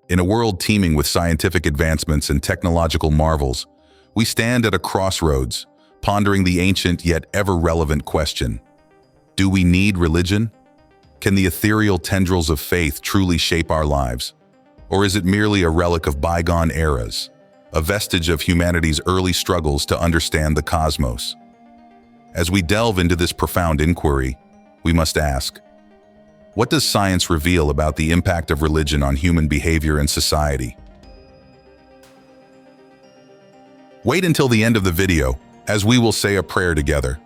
In a world teeming with scientific advancements and technological marvels, we stand at a crossroads, pondering the ancient yet ever-relevant question: do we need religion? Can the ethereal tendrils of faith truly shape our lives? Or is it merely a relic of bygone eras, a vestige of humanity's early struggles to understand the cosmos? As we delve into this profound inquiry, we must ask, what does science reveal about the impact of religion on human behavior and society? Wait until the end of the video, as we will say a prayer together.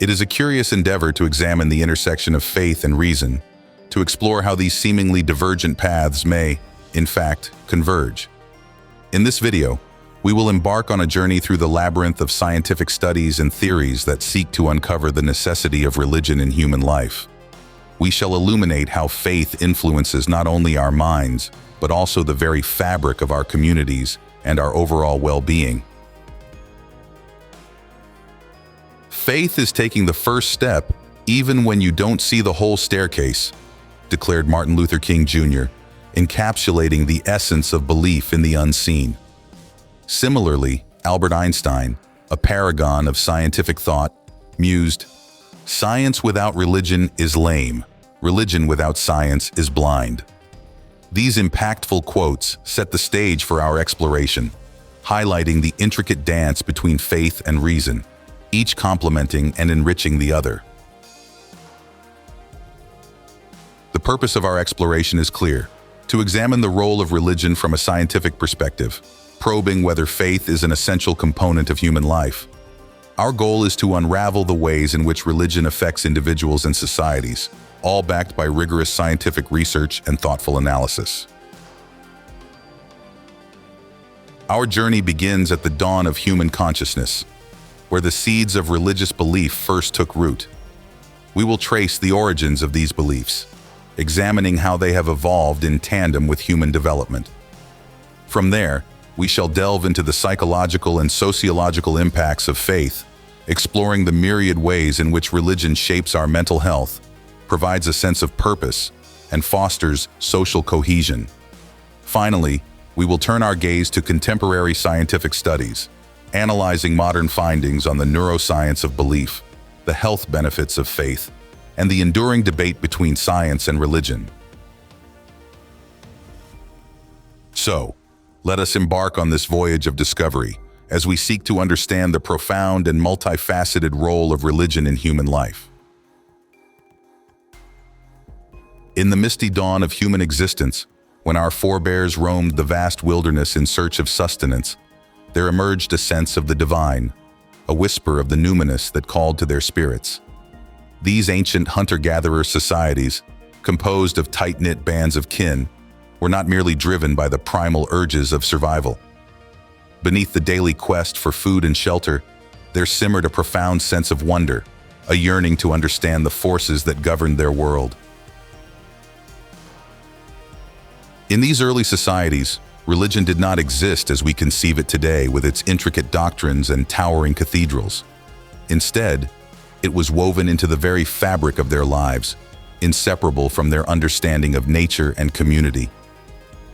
It is a curious endeavor to examine the intersection of faith and reason, to explore how these seemingly divergent paths may, in fact, converge. In this video, we will embark on a journey through the labyrinth of scientific studies and theories that seek to uncover the necessity of religion in human life. We shall illuminate how faith influences not only our minds, but also the very fabric of our communities and our overall well-being. Faith is taking the first step even when you don't see the whole staircase, declared Martin Luther King Jr., encapsulating the essence of belief in the unseen. Similarly, Albert Einstein, a paragon of scientific thought, mused, "Science without religion is lame. Religion without science is blind." These impactful quotes set the stage for our exploration, highlighting the intricate dance between faith and reason, each complementing and enriching the other. The purpose of our exploration is clear: to examine the role of religion from a scientific perspective, probing whether faith is an essential component of human life. Our goal is to unravel the ways in which religion affects individuals and societies, all backed by rigorous scientific research and thoughtful analysis. Our journey begins at the dawn of human consciousness, where the seeds of religious belief first took root. We will trace the origins of these beliefs, examining how they have evolved in tandem with human development. From there, we shall delve into the psychological and sociological impacts of faith, exploring the myriad ways in which religion shapes our mental health, provides a sense of purpose, and fosters social cohesion. Finally, we will turn our gaze to contemporary scientific studies, analyzing modern findings on the neuroscience of belief, the health benefits of faith, and the enduring debate between science and religion. So, let us embark on this voyage of discovery as we seek to understand the profound and multifaceted role of religion in human life. In the misty dawn of human existence, when our forebears roamed the vast wilderness in search of sustenance, there emerged a sense of the divine, a whisper of the numinous that called to their spirits. These ancient hunter-gatherer societies, composed of tight-knit bands of kin, were not merely driven by the primal urges of survival. Beneath the daily quest for food and shelter, there simmered a profound sense of wonder, a yearning to understand the forces that governed their world. In these early societies, religion did not exist as we conceive it today with its intricate doctrines and towering cathedrals. Instead, it was woven into the very fabric of their lives, inseparable from their understanding of nature and community.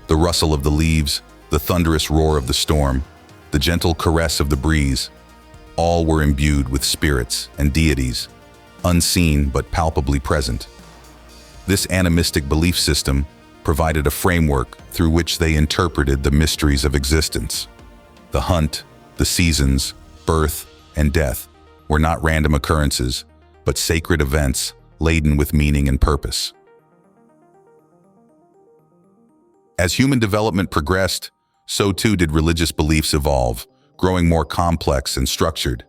The rustle of the leaves, the thunderous roar of the storm, the gentle caress of the breeze, all were imbued with spirits and deities, unseen but palpably present. This animistic belief system provided a framework through which they interpreted the mysteries of existence. The hunt, the seasons, birth, and death were not random occurrences, but sacred events laden with meaning and purpose. As human development progressed, so too did religious beliefs evolve, growing more complex and structured.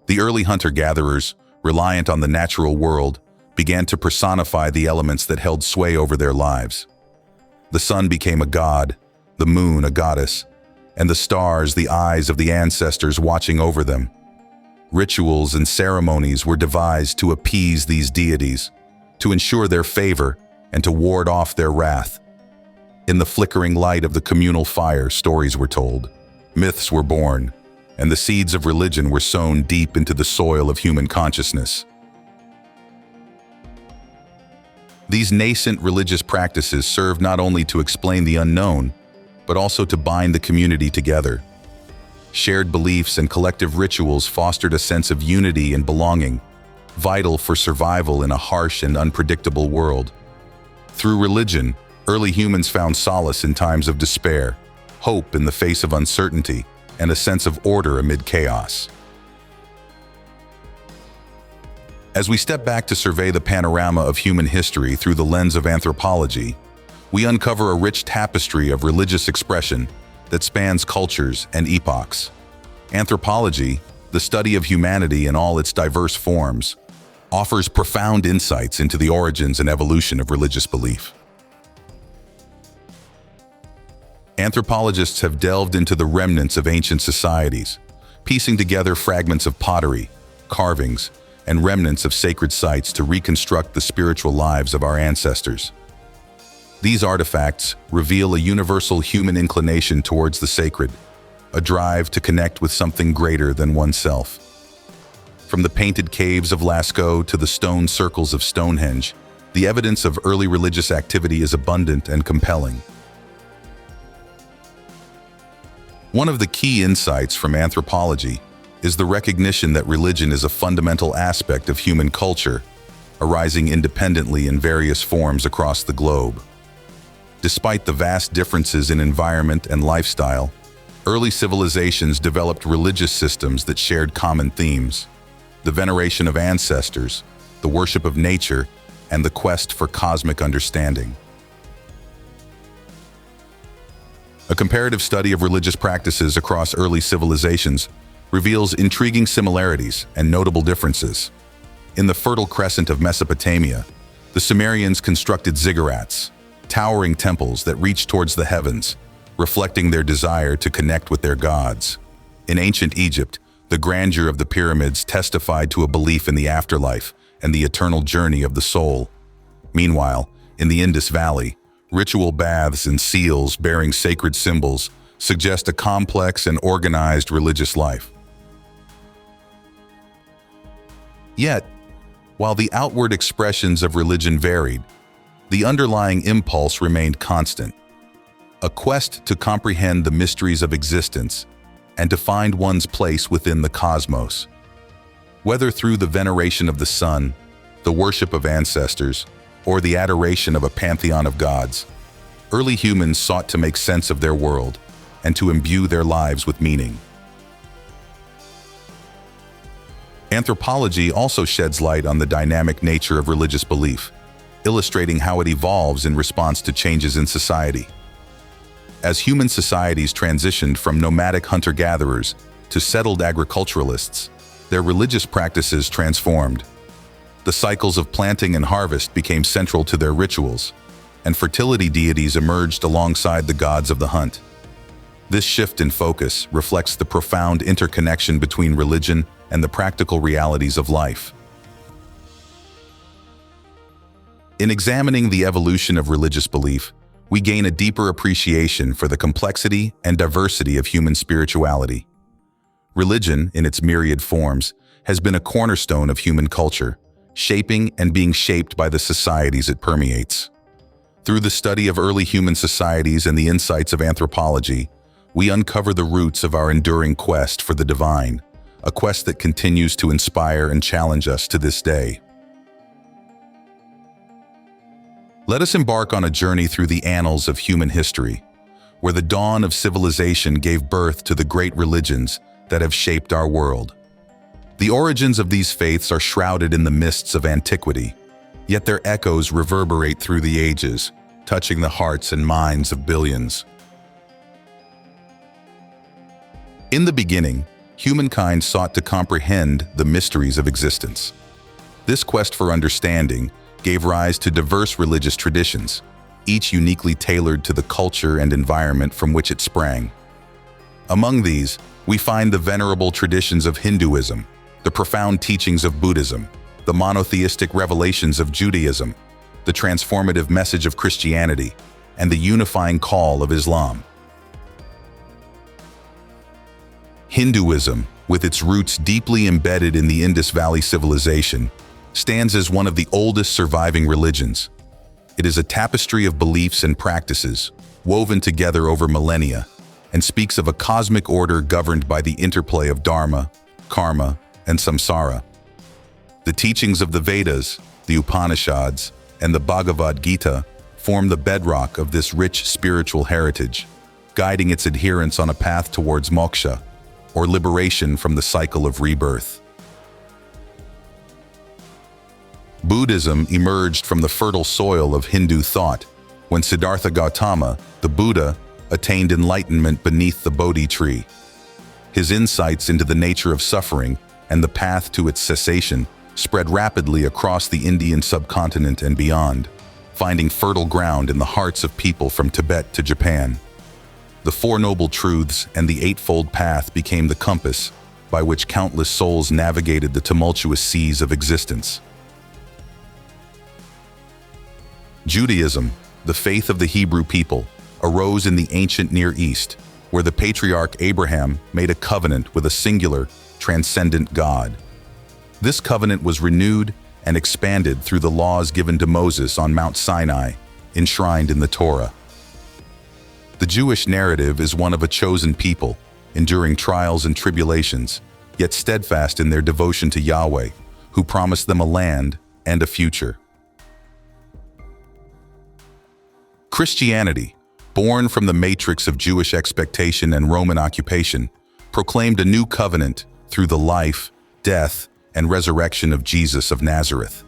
The early hunter-gatherers, reliant on the natural world, began to personify the elements that held sway over their lives. The sun became a god, the moon a goddess, and the stars the eyes of the ancestors watching over them. Rituals and ceremonies were devised to appease these deities, to ensure their favor, and to ward off their wrath. In the flickering light of the communal fire, stories were told, myths were born, and the seeds of religion were sown deep into the soil of human consciousness. These nascent religious practices served not only to explain the unknown, but also to bind the community together. Shared beliefs and collective rituals fostered a sense of unity and belonging, vital for survival in a harsh and unpredictable world. Through religion, early humans found solace in times of despair, hope in the face of uncertainty, and a sense of order amid chaos. As we step back to survey the panorama of human history through the lens of anthropology, we uncover a rich tapestry of religious expression that spans cultures and epochs. Anthropology, the study of humanity in all its diverse forms, offers profound insights into the origins and evolution of religious belief. Anthropologists have delved into the remnants of ancient societies, piecing together fragments of pottery, carvings, and remnants of sacred sites to reconstruct the spiritual lives of our ancestors. These artifacts reveal a universal human inclination towards the sacred, a drive to connect with something greater than oneself. From the painted caves of Lascaux to the stone circles of Stonehenge, the evidence of early religious activity is abundant and compelling. One of the key insights from anthropology is the recognition that religion is a fundamental aspect of human culture, arising independently in various forms across the globe. Despite the vast differences in environment and lifestyle, early civilizations developed religious systems that shared common themes: the veneration of ancestors, the worship of nature, and the quest for cosmic understanding. A comparative study of religious practices across early civilizations reveals intriguing similarities and notable differences. In the Fertile Crescent of Mesopotamia, the Sumerians constructed ziggurats, towering temples that reached towards the heavens, reflecting their desire to connect with their gods. In ancient Egypt, the grandeur of the pyramids testified to a belief in the afterlife and the eternal journey of the soul. Meanwhile, in the Indus Valley, ritual baths and seals bearing sacred symbols suggest a complex and organized religious life. Yet, while the outward expressions of religion varied, the underlying impulse remained constant: a quest to comprehend the mysteries of existence and to find one's place within the cosmos. Whether through the veneration of the sun, the worship of ancestors, or the adoration of a pantheon of gods, early humans sought to make sense of their world and to imbue their lives with meaning. Anthropology also sheds light on the dynamic nature of religious belief, illustrating how it evolves in response to changes in society. As human societies transitioned from nomadic hunter-gatherers to settled agriculturalists, their religious practices transformed. The cycles of planting and harvest became central to their rituals, and fertility deities emerged alongside the gods of the hunt. This shift in focus reflects the profound interconnection between religion and the practical realities of life. In examining the evolution of religious belief, we gain a deeper appreciation for the complexity and diversity of human spirituality. Religion, in its myriad forms, has been a cornerstone of human culture, shaping and being shaped by the societies it permeates. Through the study of early human societies and the insights of anthropology, we uncover the roots of our enduring quest for the divine, a quest that continues to inspire and challenge us to this day. Let us embark on a journey through the annals of human history, where the dawn of civilization gave birth to the great religions that have shaped our world. The origins of these faiths are shrouded in the mists of antiquity, yet their echoes reverberate through the ages, touching the hearts and minds of billions. In the beginning, humankind sought to comprehend the mysteries of existence. This quest for understanding gave rise to diverse religious traditions, each uniquely tailored to the culture and environment from which it sprang. Among these, we find the venerable traditions of Hinduism, the profound teachings of Buddhism, the monotheistic revelations of Judaism, the transformative message of Christianity, and the unifying call of Islam. Hinduism, with its roots deeply embedded in the Indus Valley civilization, stands as one of the oldest surviving religions, It is a tapestry of beliefs and practices, woven together over millennia, and speaks of a cosmic order governed by the interplay of dharma, karma, and samsara. The teachings of the Vedas, the Upanishads, and the Bhagavad Gita form the bedrock of this rich spiritual heritage, guiding its adherents on a path towards moksha, or liberation from the cycle of rebirth. Buddhism emerged from the fertile soil of Hindu thought when Siddhartha Gautama, the Buddha, attained enlightenment beneath the Bodhi tree. His insights into the nature of suffering and the path to its cessation spread rapidly across the Indian subcontinent and beyond, finding fertile ground in the hearts of people from Tibet to Japan. The Four Noble Truths and the Eightfold Path became the compass by which countless souls navigated the tumultuous seas of existence. Judaism, the faith of the Hebrew people, arose in the ancient Near East, where the patriarch Abraham made a covenant with a singular, transcendent God. This covenant was renewed and expanded through the laws given to Moses on Mount Sinai, enshrined in the Torah. The Jewish narrative is one of a chosen people, enduring trials and tribulations, yet steadfast in their devotion to Yahweh, who promised them a land and a future. Christianity, born from the matrix of Jewish expectation and Roman occupation, proclaimed a new covenant through the life, death, and resurrection of Jesus of Nazareth.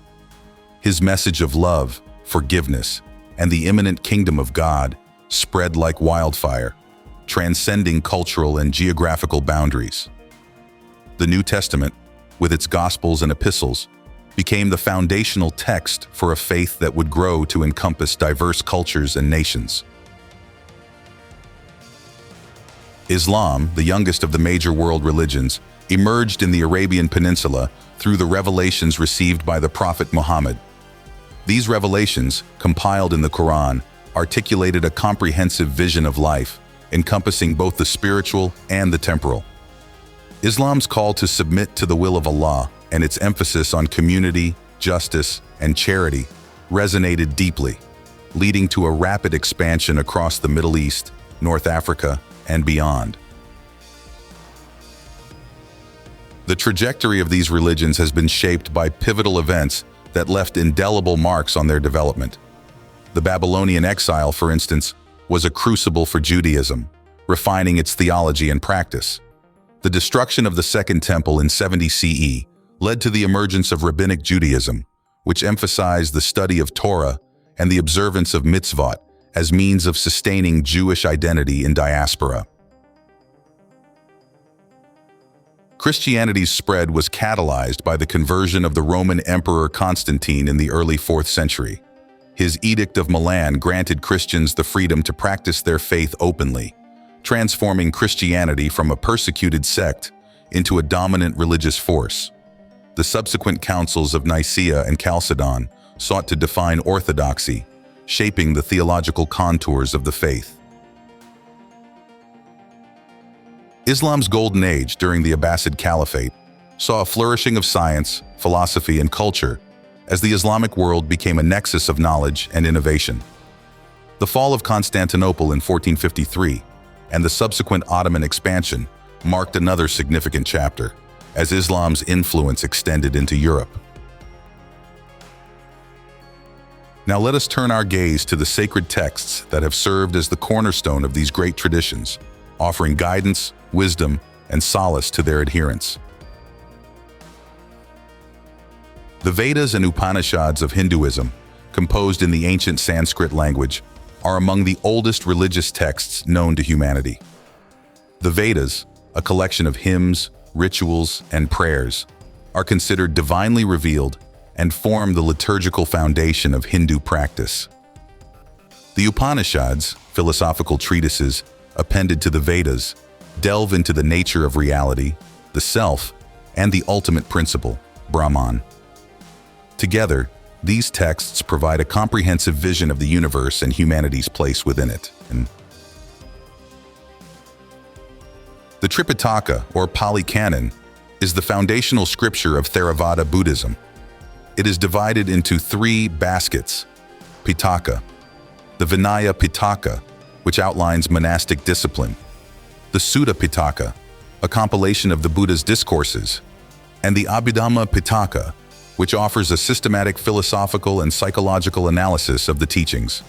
His message of love, forgiveness, and the imminent kingdom of God spread like wildfire, transcending cultural and geographical boundaries. The New Testament, with its Gospels and epistles, became the foundational text for a faith that would grow to encompass diverse cultures and nations. Islam, the youngest of the major world religions, emerged in the Arabian Peninsula through the revelations received by the Prophet Muhammad. These revelations, compiled in the Quran, articulated a comprehensive vision of life, encompassing both the spiritual and the temporal. Islam's call to submit to the will of Allah and its emphasis on community, justice, and charity resonated deeply, leading to a rapid expansion across the Middle East, North Africa, and beyond. The trajectory of these religions has been shaped by pivotal events that left indelible marks on their development. The Babylonian exile, for instance, was a crucible for Judaism, refining its theology and practice. The destruction of the Second Temple in 70 CE led to the emergence of Rabbinic Judaism, which emphasized the study of Torah and the observance of mitzvot as means of sustaining Jewish identity in diaspora. Christianity's spread was catalyzed by the conversion of the Roman Emperor Constantine in the early 4th century. His Edict of Milan granted Christians the freedom to practice their faith openly, transforming Christianity from a persecuted sect into a dominant religious force. The subsequent councils of Nicaea and Chalcedon sought to define orthodoxy, shaping the theological contours of the faith. Islam's golden age during the Abbasid Caliphate saw a flourishing of science, philosophy, and culture as the Islamic world became a nexus of knowledge and innovation. The fall of Constantinople in 1453 and the subsequent Ottoman expansion marked another significant chapter, as Islam's influence extended into Europe. Now let us turn our gaze to the sacred texts that have served as the cornerstone of these great traditions, offering guidance, wisdom, and solace to their adherents. The Vedas and Upanishads of Hinduism, composed in the ancient Sanskrit language, are among the oldest religious texts known to humanity. The Vedas, a collection of hymns, rituals, and prayers, are considered divinely revealed and form the liturgical foundation of Hindu practice. The Upanishads, philosophical treatises appended to the Vedas, delve into the nature of reality, the self, and the ultimate principle, Brahman. Together, these texts provide a comprehensive vision of the universe and humanity's place within it. The Tripitaka, or Pali Canon, is the foundational scripture of Theravada Buddhism. It is divided into 3 baskets: Pitaka, the Vinaya Pitaka, which outlines monastic discipline, the Sutta Pitaka, a compilation of the Buddha's discourses, and the Abhidhamma Pitaka, which offers a systematic philosophical and psychological analysis of the teachings.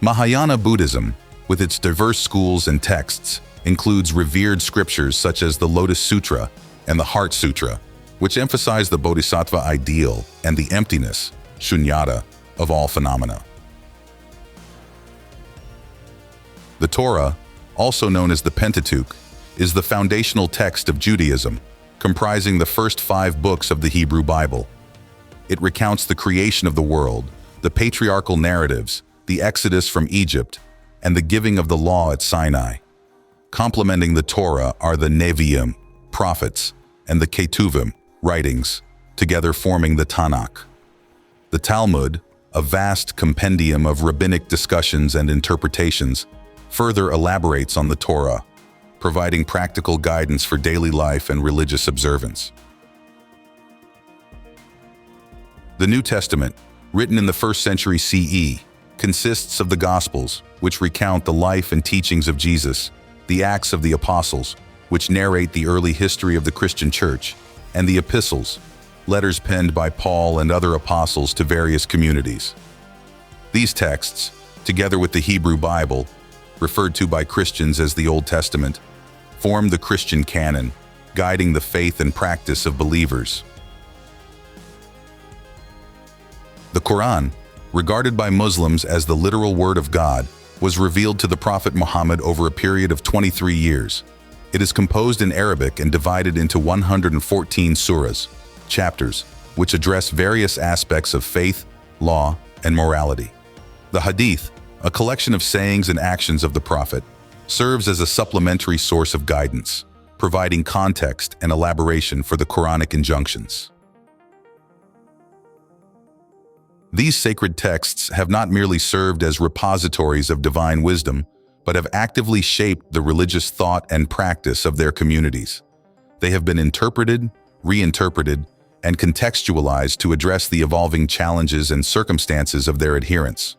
Mahayana Buddhism, with its diverse schools and texts, includes revered scriptures such as the Lotus Sutra and the Heart Sutra, which emphasize the bodhisattva ideal and the emptiness, shunyata, of all phenomena. The Torah, also known as the Pentateuch, is the foundational text of Judaism, comprising the first 5 books of the Hebrew Bible. It recounts the creation of the world, the patriarchal narratives, the exodus from Egypt, and the giving of the law at Sinai. Complementing the Torah are the Nevi'im, prophets, and the Ketuvim, writings, together forming the Tanakh. The Talmud, a vast compendium of rabbinic discussions and interpretations, further elaborates on the Torah, providing practical guidance for daily life and religious observance. The New Testament, written in the 1st century CE, consists of the Gospels, which recount the life and teachings of Jesus, the Acts of the Apostles, which narrate the early history of the Christian Church, and the Epistles, letters penned by Paul and other apostles to various communities. These texts, together with the Hebrew Bible, referred to by Christians as the Old Testament, form the Christian canon, guiding the faith and practice of believers. The Quran, regarded by Muslims as the literal word of God, was revealed to the Prophet Muhammad over a period of 23 years. It is composed in Arabic and divided into 114 surahs, chapters, which address various aspects of faith, law, and morality. The Hadith, a collection of sayings and actions of the Prophet, serves as a supplementary source of guidance, providing context and elaboration for the Quranic injunctions. These sacred texts have not merely served as repositories of divine wisdom, but have actively shaped the religious thought and practice of their communities. They have been interpreted, reinterpreted, and contextualized to address the evolving challenges and circumstances of their adherents.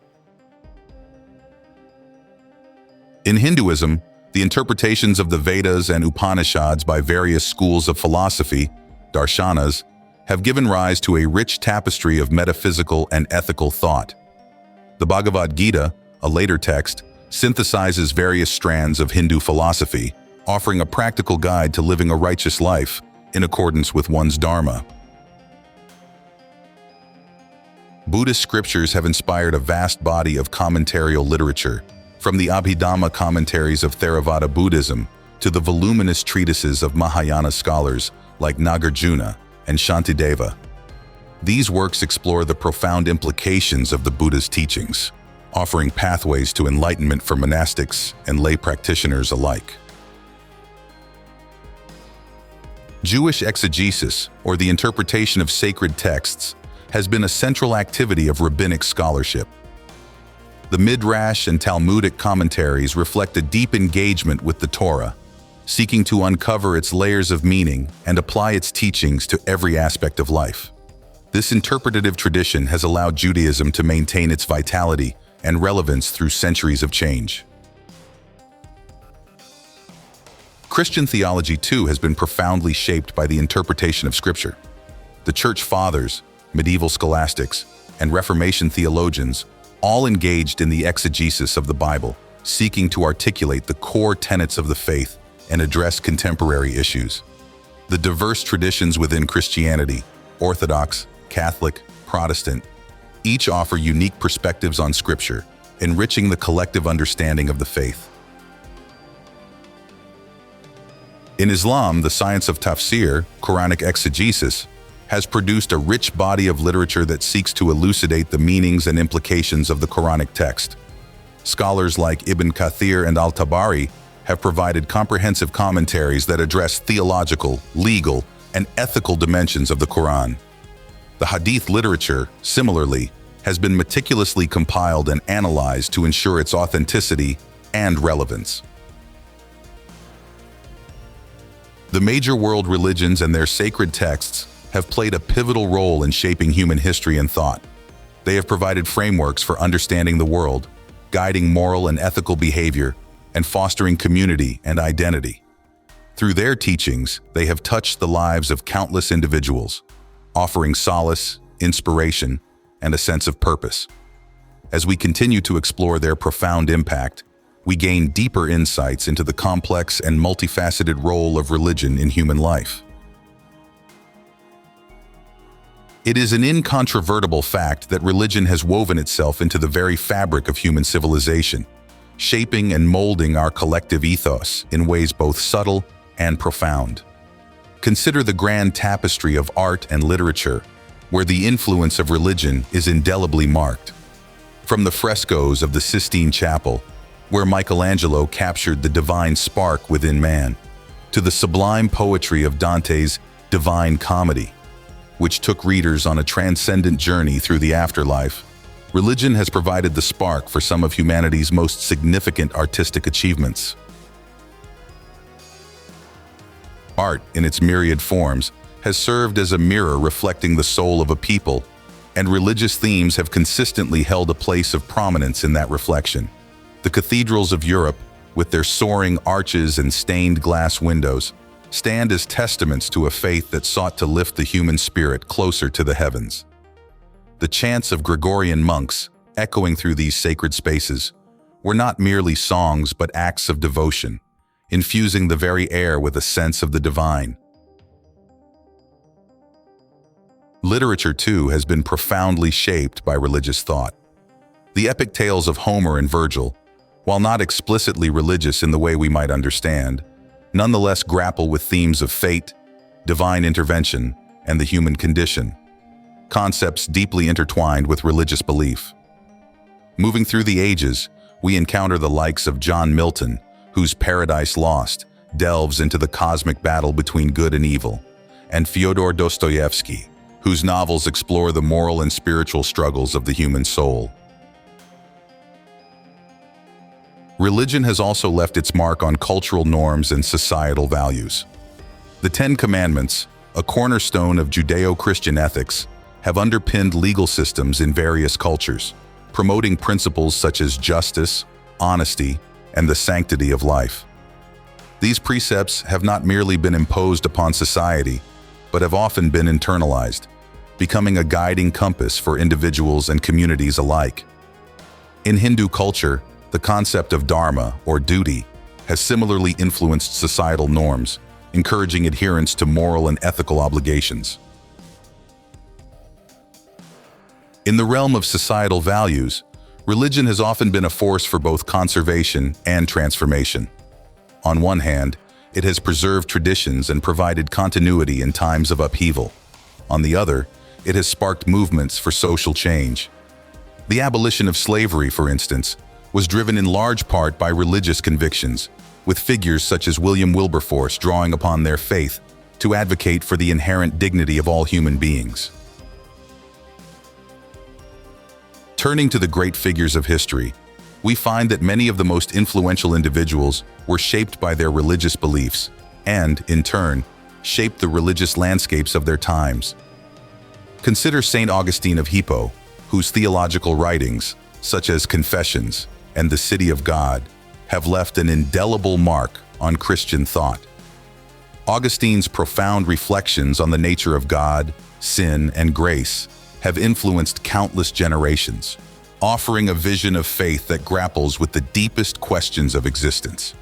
In Hinduism, the interpretations of the Vedas and Upanishads by various schools of philosophy, darshanas, have given rise to a rich tapestry of metaphysical and ethical thought. The Bhagavad Gita, a later text, synthesizes various strands of Hindu philosophy, offering a practical guide to living a righteous life in accordance with one's dharma. Buddhist scriptures have inspired a vast body of commentarial literature, from the Abhidhamma commentaries of Theravada Buddhism to the voluminous treatises of Mahayana scholars like Nagarjuna and Shantideva. These works explore the profound implications of the Buddha's teachings, offering pathways to enlightenment for monastics and lay practitioners alike. Jewish exegesis, or the interpretation of sacred texts, has been a central activity of rabbinic scholarship. The Midrash and Talmudic commentaries reflect a deep engagement with the Torah, seeking to uncover its layers of meaning and apply its teachings to every aspect of life. This interpretative tradition has allowed Judaism to maintain its vitality and relevance through centuries of change. Christian theology, too, has been profoundly shaped by the interpretation of Scripture. The Church Fathers, medieval scholastics, and Reformation theologians all engaged in the exegesis of the Bible, seeking to articulate the core tenets of the faith and address contemporary issues. The diverse traditions within Christianity, Orthodox, Catholic, Protestant, each offer unique perspectives on Scripture, enriching the collective understanding of the faith. In Islam, the science of tafsir, Quranic exegesis, has produced a rich body of literature that seeks to elucidate the meanings and implications of the Quranic text. Scholars like Ibn Kathir and Al-Tabari have provided comprehensive commentaries that address theological, legal, and ethical dimensions of the Quran. The Hadith literature, similarly, has been meticulously compiled and analyzed to ensure its authenticity and relevance. The major world religions and their sacred texts have played a pivotal role in shaping human history and thought. They have provided frameworks for understanding the world, guiding moral and ethical behavior, and fostering community and identity. Through their teachings, they have touched the lives of countless individuals, offering solace, inspiration, and a sense of purpose. As we continue to explore their profound impact, we gain deeper insights into the complex and multifaceted role of religion in human life. It is an incontrovertible fact that religion has woven itself into the very fabric of human civilization, shaping and molding our collective ethos in ways both subtle and profound. Consider the grand tapestry of art and literature, where the influence of religion is indelibly marked. From the frescoes of the Sistine Chapel, where Michelangelo captured the divine spark within man, to the sublime poetry of Dante's Divine Comedy, which took readers on a transcendent journey through the afterlife, religion has provided the spark for some of humanity's most significant artistic achievements. Art, in its myriad forms, has served as a mirror reflecting the soul of a people, and religious themes have consistently held a place of prominence in that reflection. The cathedrals of Europe, with their soaring arches and stained glass windows, stand as testaments to a faith that sought to lift the human spirit closer to the heavens. The chants of Gregorian monks, echoing through these sacred spaces, were not merely songs but acts of devotion, infusing the very air with a sense of the divine. Literature, too, has been profoundly shaped by religious thought. The epic tales of Homer and Virgil, while not explicitly religious in the way we might understand, nonetheless grapple with themes of fate, divine intervention, and the human condition, concepts deeply intertwined with religious belief. Moving through the ages, we encounter the likes of John Milton, whose Paradise Lost delves into the cosmic battle between good and evil, and Fyodor Dostoevsky, whose novels explore the moral and spiritual struggles of the human soul. Religion has also left its mark on cultural norms and societal values. The Ten Commandments, a cornerstone of Judeo-Christian ethics, have underpinned legal systems in various cultures, promoting principles such as justice, honesty, and the sanctity of life. These precepts have not merely been imposed upon society, but have often been internalized, becoming a guiding compass for individuals and communities alike. In Hindu culture, the concept of dharma, or duty, has similarly influenced societal norms, encouraging adherence to moral and ethical obligations. In the realm of societal values, religion has often been a force for both conservation and transformation. On one hand, it has preserved traditions and provided continuity in times of upheaval. On the other, it has sparked movements for social change. The abolition of slavery, for instance, was driven in large part by religious convictions, with figures such as William Wilberforce drawing upon their faith to advocate for the inherent dignity of all human beings. Turning to the great figures of history, we find that many of the most influential individuals were shaped by their religious beliefs and, in turn, shaped the religious landscapes of their times. Consider St. Augustine of Hippo, whose theological writings, such as Confessions and The City of God, have left an indelible mark on Christian thought. Augustine's profound reflections on the nature of God, sin, and grace have influenced countless generations, offering a vision of faith that grapples with the deepest questions of existence.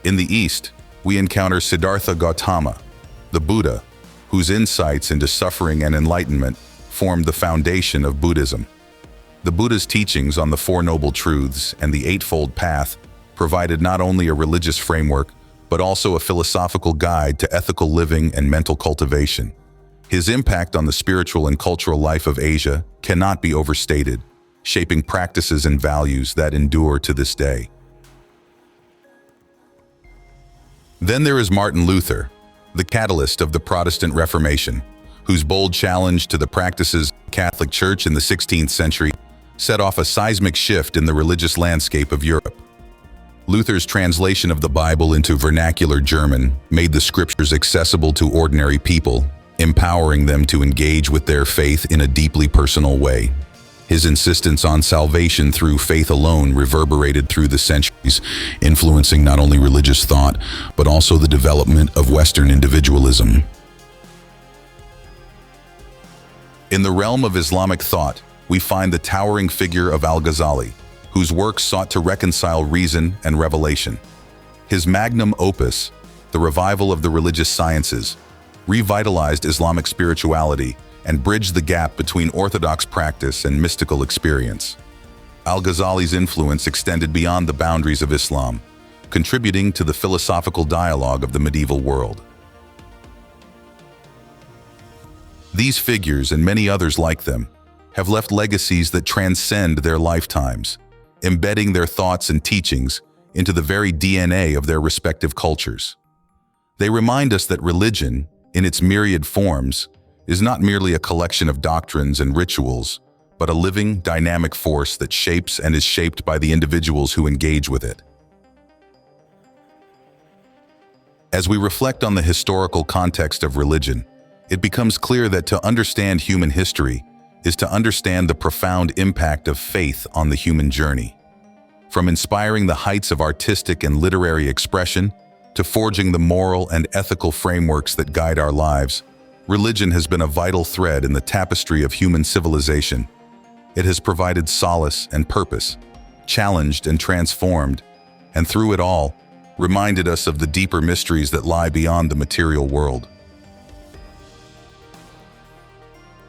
In the East, we encounter Siddhartha Gautama, the Buddha, whose insights into suffering and enlightenment formed the foundation of Buddhism. The Buddha's teachings on the Four Noble Truths and the Eightfold Path provided not only a religious framework, but also a philosophical guide to ethical living and mental cultivation. His impact on the spiritual and cultural life of Asia cannot be overstated, shaping practices and values that endure to this day. Then there is Martin Luther, the catalyst of the Protestant Reformation, whose bold challenge to the practices of the Catholic Church in the 16th century set off a seismic shift in the religious landscape of Europe. Luther's translation of the Bible into vernacular German made the scriptures accessible to ordinary people, empowering them to engage with their faith in a deeply personal way. His insistence on salvation through faith alone reverberated through the centuries, influencing not only religious thought, but also the development of Western individualism. In the realm of Islamic thought, we find the towering figure of Al-Ghazali, whose works sought to reconcile reason and revelation. His magnum opus, The Revival of the Religious Sciences, revitalized Islamic spirituality and bridged the gap between orthodox practice and mystical experience. Al-Ghazali's influence extended beyond the boundaries of Islam, contributing to the philosophical dialogue of the medieval world. These figures, and many others like them, have left legacies that transcend their lifetimes, embedding their thoughts and teachings into the very DNA of their respective cultures. They remind us that religion, in its myriad forms, is not merely a collection of doctrines and rituals, but a living, dynamic force that shapes and is shaped by the individuals who engage with it. As we reflect on the historical context of religion, it becomes clear that to understand human history is to understand the profound impact of faith on the human journey. From inspiring the heights of artistic and literary expression to forging the moral and ethical frameworks that guide our lives, religion has been a vital thread in the tapestry of human civilization. It has provided solace and purpose, challenged and transformed, and through it all, reminded us of the deeper mysteries that lie beyond the material world.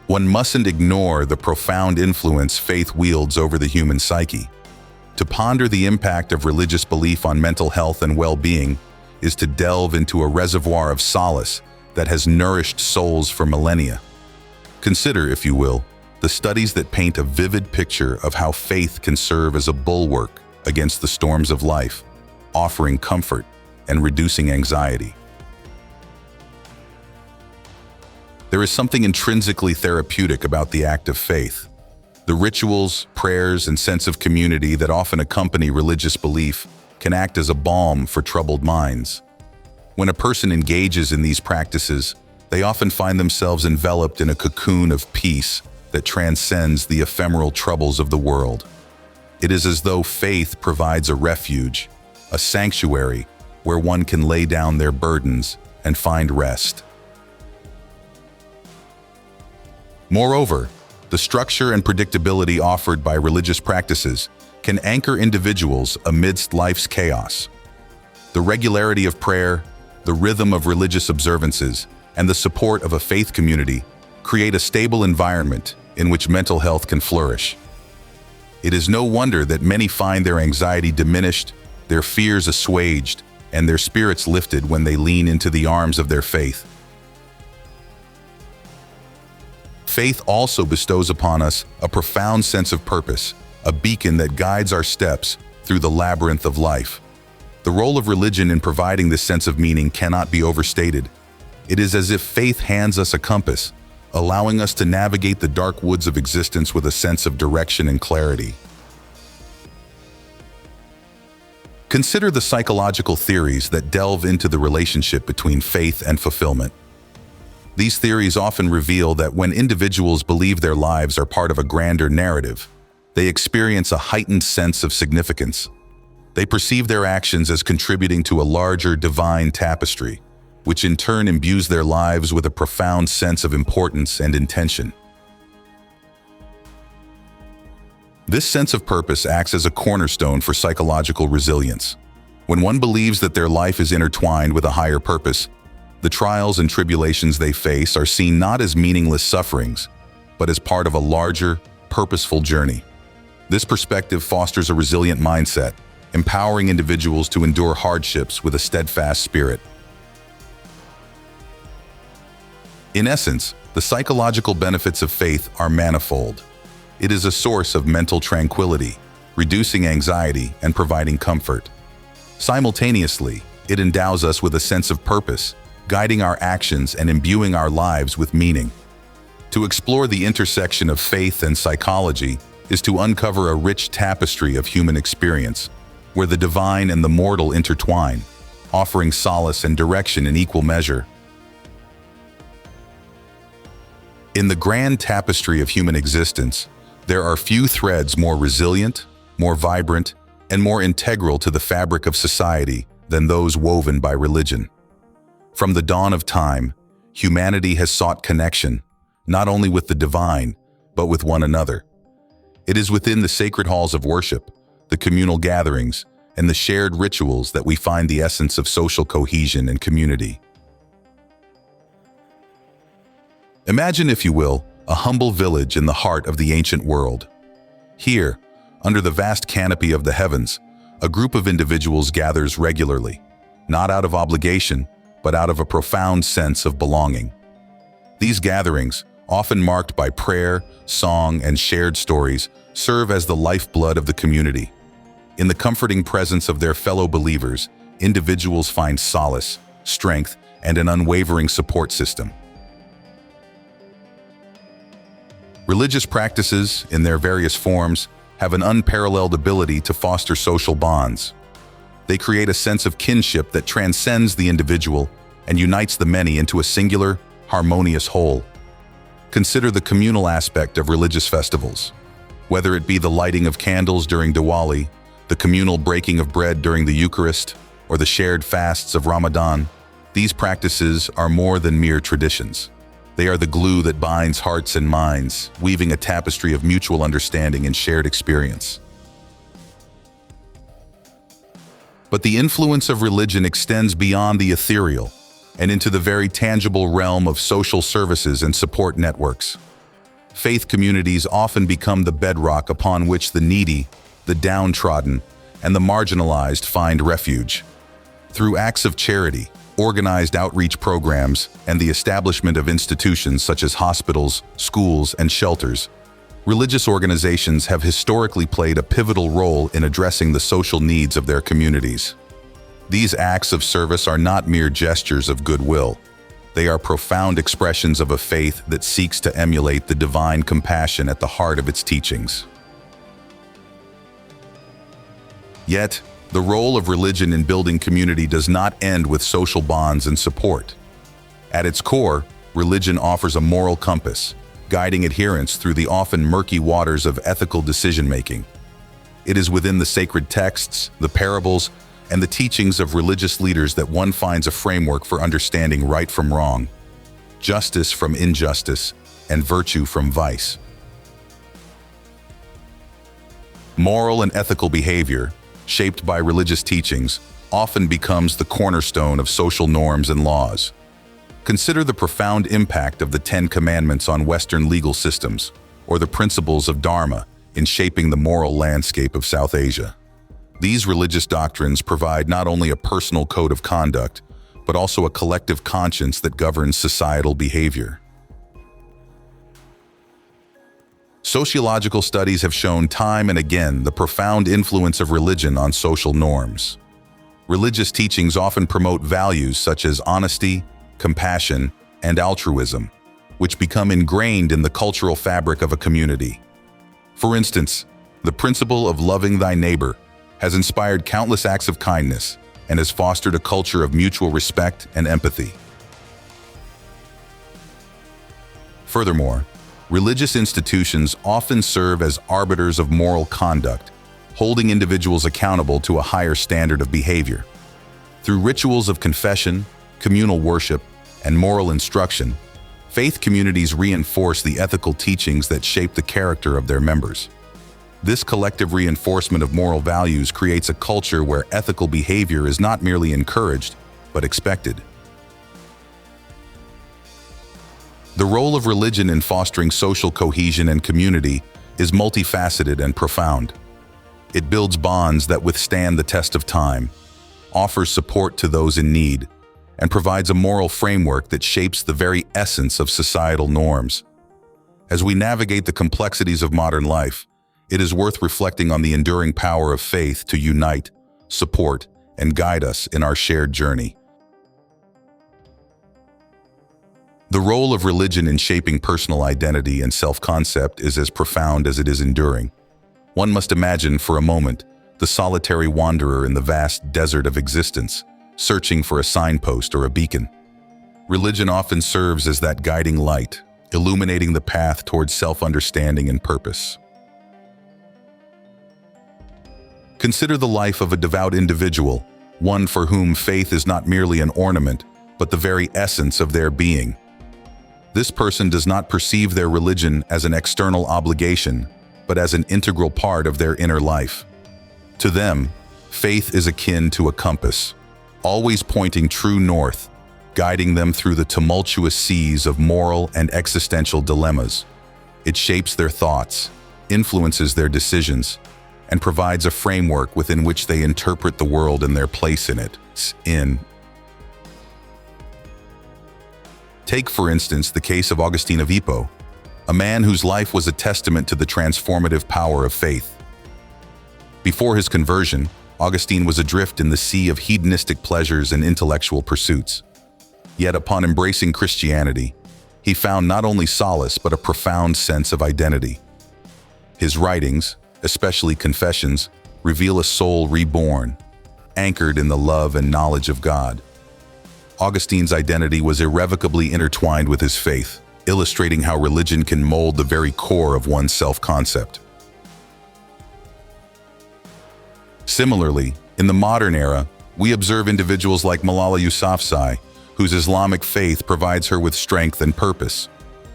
One mustn't ignore the profound influence faith wields over the human psyche. To ponder the impact of religious belief on mental health and well-being is to delve into a reservoir of solace that has nourished souls for millennia. Consider, if you will, the studies that paint a vivid picture of how faith can serve as a bulwark against the storms of life, offering comfort and reducing anxiety. There is something intrinsically therapeutic about the act of faith. The rituals, prayers, and sense of community that often accompany religious belief can act as a balm for troubled minds. When a person engages in these practices, they often find themselves enveloped in a cocoon of peace that transcends the ephemeral troubles of the world. It is as though faith provides a refuge, a sanctuary where one can lay down their burdens and find rest. Moreover, the structure and predictability offered by religious practices can anchor individuals amidst life's chaos. The regularity of prayer, the rhythm of religious observances, and the support of a faith community create a stable environment in which mental health can flourish. It is no wonder that many find their anxiety diminished, their fears assuaged, and their spirits lifted when they lean into the arms of their faith. Faith also bestows upon us a profound sense of purpose, a beacon that guides our steps through the labyrinth of life. The role of religion in providing this sense of meaning cannot be overstated. It is as if faith hands us a compass, allowing us to navigate the dark woods of existence with a sense of direction and clarity. Consider the psychological theories that delve into the relationship between faith and fulfillment. These theories often reveal that when individuals believe their lives are part of a grander narrative, they experience a heightened sense of significance. They perceive their actions as contributing to a larger divine tapestry, which in turn imbues their lives with a profound sense of importance and intention. This sense of purpose acts as a cornerstone for psychological resilience. When one believes that their life is intertwined with a higher purpose, the trials and tribulations they face are seen not as meaningless sufferings, but as part of a larger, purposeful journey. This perspective fosters a resilient mindset, empowering individuals to endure hardships with a steadfast spirit. In essence, the psychological benefits of faith are manifold. It is a source of mental tranquility, reducing anxiety and providing comfort. Simultaneously, it endows us with a sense of purpose, guiding our actions and imbuing our lives with meaning. To explore the intersection of faith and psychology is to uncover a rich tapestry of human experience, where the divine and the mortal intertwine, offering solace and direction in equal measure. In the grand tapestry of human existence, there are few threads more resilient, more vibrant, and more integral to the fabric of society than those woven by religion. From the dawn of time, humanity has sought connection, not only with the divine, but with one another. It is within the sacred halls of worship, the communal gatherings, and the shared rituals that we find the essence of social cohesion and community. Imagine, if you will, a humble village in the heart of the ancient world. Here, under the vast canopy of the heavens, a group of individuals gathers regularly, not out of obligation, but out of a profound sense of belonging. These gatherings, often marked by prayer, song, and shared stories, serve as the lifeblood of the community. In the comforting presence of their fellow believers, individuals find solace, strength, and an unwavering support system. Religious practices, in their various forms, have an unparalleled ability to foster social bonds. They create a sense of kinship that transcends the individual and unites the many into a singular, harmonious whole. Consider the communal aspect of religious festivals. Whether it be the lighting of candles during Diwali, the communal breaking of bread during the Eucharist, or the shared fasts of Ramadan, these practices are more than mere traditions. They are the glue that binds hearts and minds, weaving a tapestry of mutual understanding and shared experience. But the influence of religion extends beyond the ethereal and into the very tangible realm of social services and support networks. Faith communities often become the bedrock upon which the needy, the downtrodden, and the marginalized find refuge. Through acts of charity, organized outreach programs, and the establishment of institutions such as hospitals, schools, and shelters, religious organizations have historically played a pivotal role in addressing the social needs of their communities. These acts of service are not mere gestures of goodwill. They are profound expressions of a faith that seeks to emulate the divine compassion at the heart of its teachings. Yet, the role of religion in building community does not end with social bonds and support. At its core, religion offers a moral compass, guiding adherents through the often murky waters of ethical decision-making. It is within the sacred texts, the parables, and the teachings of religious leaders that one finds a framework for understanding right from wrong, justice from injustice, and virtue from vice. Moral and ethical behavior, shaped by religious teachings, often becomes the cornerstone of social norms and laws. Consider the profound impact of the Ten Commandments on Western legal systems, or the principles of Dharma in shaping the moral landscape of South Asia. These religious doctrines provide not only a personal code of conduct, but also a collective conscience that governs societal behavior. Sociological studies have shown time and again the profound influence of religion on social norms. Religious teachings often promote values such as honesty, compassion, and altruism, which become ingrained in the cultural fabric of a community. For instance, the principle of loving thy neighbor has inspired countless acts of kindness and has fostered a culture of mutual respect and empathy. Furthermore, religious institutions often serve as arbiters of moral conduct, holding individuals accountable to a higher standard of behavior. Through rituals of confession, communal worship, and moral instruction, faith communities reinforce the ethical teachings that shape the character of their members. This collective reinforcement of moral values creates a culture where ethical behavior is not merely encouraged, but expected. The role of religion in fostering social cohesion and community is multifaceted and profound. It builds bonds that withstand the test of time, offers support to those in need, and provides a moral framework that shapes the very essence of societal norms. As we navigate the complexities of modern life, it is worth reflecting on the enduring power of faith to unite, support, and guide us in our shared journey. The role of religion in shaping personal identity and self-concept is as profound as it is enduring. One must imagine for a moment the solitary wanderer in the vast desert of existence, searching for a signpost or a beacon. Religion often serves as that guiding light, illuminating the path towards self-understanding and purpose. Consider the life of a devout individual, one for whom faith is not merely an ornament, but the very essence of their being. This person does not perceive their religion as an external obligation, but as an integral part of their inner life. To them, faith is akin to a compass, always pointing true north, guiding them through the tumultuous seas of moral and existential dilemmas. It shapes their thoughts, influences their decisions, and provides a framework within which they interpret the world and their place in it. Take, for instance, the case of Augustine of Hippo, a man whose life was a testament to the transformative power of faith. Before his conversion, Augustine was adrift in the sea of hedonistic pleasures and intellectual pursuits. Yet upon embracing Christianity, he found not only solace but a profound sense of identity. His writings, especially Confessions, reveal a soul reborn, anchored in the love and knowledge of God. Augustine's identity was irrevocably intertwined with his faith, illustrating how religion can mold the very core of one's self-concept. Similarly, in the modern era, we observe individuals like Malala Yousafzai, whose Islamic faith provides her with strength and purpose.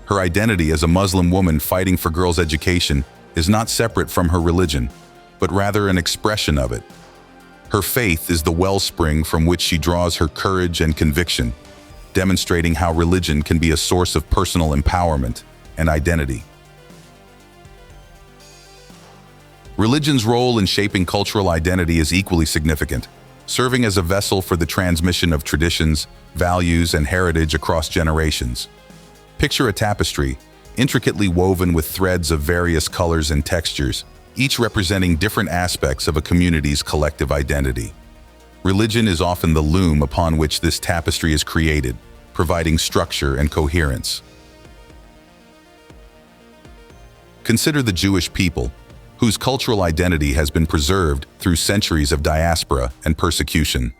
Her identity as a Muslim woman fighting for girls' education is not separate from her religion, but rather an expression of it. Her faith is the wellspring from which she draws her courage and conviction, demonstrating how religion can be a source of personal empowerment and identity. Religion's role in shaping cultural identity is equally significant, serving as a vessel for the transmission of traditions, values, and heritage across generations. Picture a tapestry, intricately woven with threads of various colors and textures, each representing different aspects of a community's collective identity. Religion is often the loom upon which this tapestry is created, providing structure and coherence. Consider the Jewish people, whose cultural identity has been preserved through centuries of diaspora and persecution.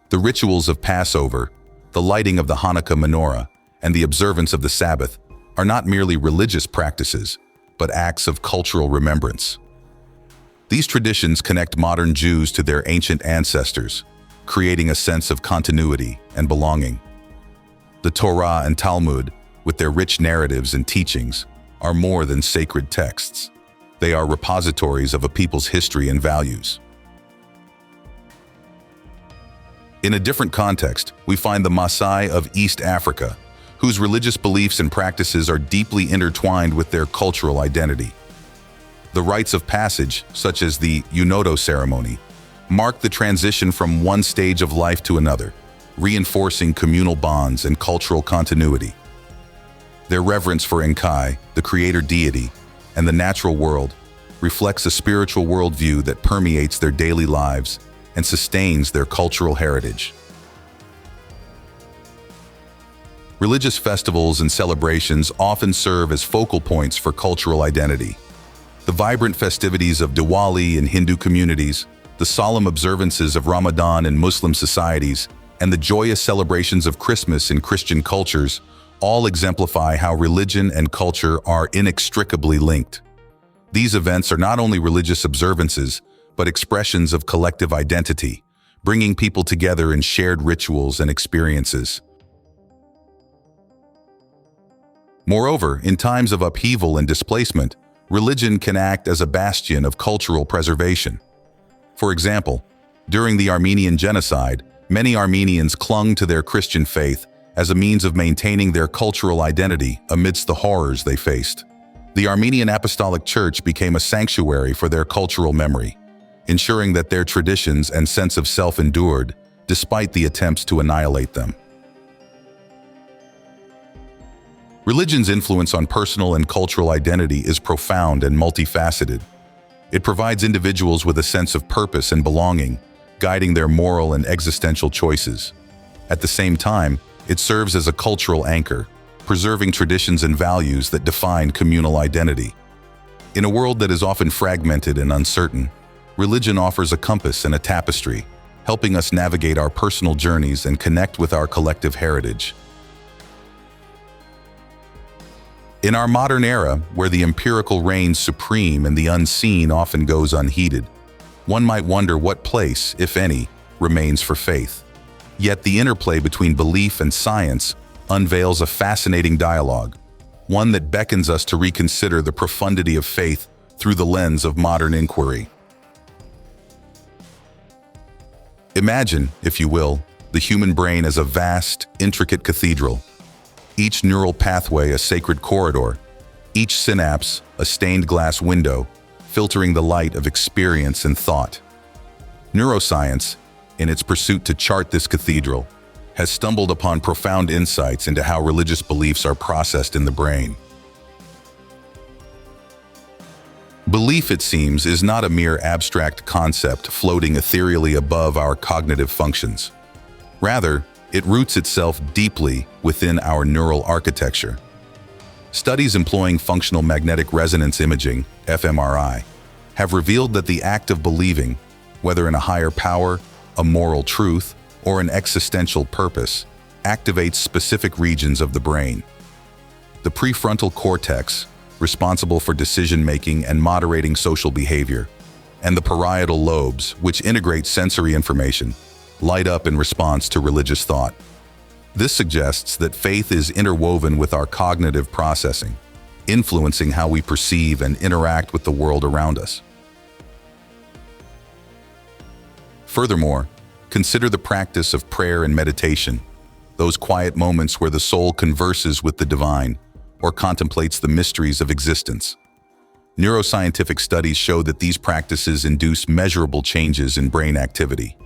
The rituals of Passover, the lighting of the Hanukkah menorah, and the observance of the Sabbath are not merely religious practices, but acts of cultural remembrance. These traditions connect modern Jews to their ancient ancestors, creating a sense of continuity and belonging. The Torah and Talmud, with their rich narratives and teachings, are more than sacred texts. They are repositories of a people's history and values. In a different context, we find the Maasai of East Africa, whose religious beliefs and practices are deeply intertwined with their cultural identity. The rites of passage, such as the Unoto ceremony, mark the transition from one stage of life to another, reinforcing communal bonds and cultural continuity. Their reverence for Enkai, the creator deity, and the natural world reflects a spiritual worldview that permeates their daily lives and sustains their cultural heritage. Religious festivals and celebrations often serve as focal points for cultural identity. The vibrant festivities of Diwali in Hindu communities, the solemn observances of Ramadan in Muslim societies, and the joyous celebrations of Christmas in Christian cultures all exemplify how religion and culture are inextricably linked. These events are not only religious observances, but expressions of collective identity, bringing people together in shared rituals and experiences. Moreover, in times of upheaval and displacement, religion can act as a bastion of cultural preservation. For example, during the Armenian genocide, many Armenians clung to their Christian faith as a means of maintaining their cultural identity amidst the horrors they faced. The Armenian Apostolic Church became a sanctuary for their cultural memory, ensuring that their traditions and sense of self endured, despite the attempts to annihilate them. Religion's influence on personal and cultural identity is profound and multifaceted. It provides individuals with a sense of purpose and belonging, guiding their moral and existential choices. At the same time, it serves as a cultural anchor, preserving traditions and values that define communal identity. In a world that is often fragmented and uncertain, religion offers a compass and a tapestry, helping us navigate our personal journeys and connect with our collective heritage. In our modern era, where the empirical reigns supreme and the unseen often goes unheeded, one might wonder what place, if any, remains for faith. Yet the interplay between belief and science unveils a fascinating dialogue, one that beckons us to reconsider the profundity of faith through the lens of modern inquiry. Imagine, if you will, the human brain as a vast, intricate cathedral. Each neural pathway a sacred corridor, each synapse a stained glass window, filtering the light of experience and thought. Neuroscience, in its pursuit to chart this cathedral, has stumbled upon profound insights into how religious beliefs are processed in the brain. Belief, it seems, is not a mere abstract concept floating ethereally above our cognitive functions. Rather, it roots itself deeply within our neural architecture. Studies employing functional magnetic resonance imaging, fMRI, have revealed that the act of believing, whether in a higher power, a moral truth, or an existential purpose, activates specific regions of the brain. The prefrontal cortex, responsible for decision-making and moderating social behavior, and the parietal lobes, which integrate sensory information, light up in response to religious thought. This suggests that faith is interwoven with our cognitive processing, influencing how we perceive and interact with the world around us. Furthermore, consider the practice of prayer and meditation, those quiet moments where the soul converses with the divine or contemplates the mysteries of existence. Neuroscientific studies show that these practices induce measurable changes in brain activity.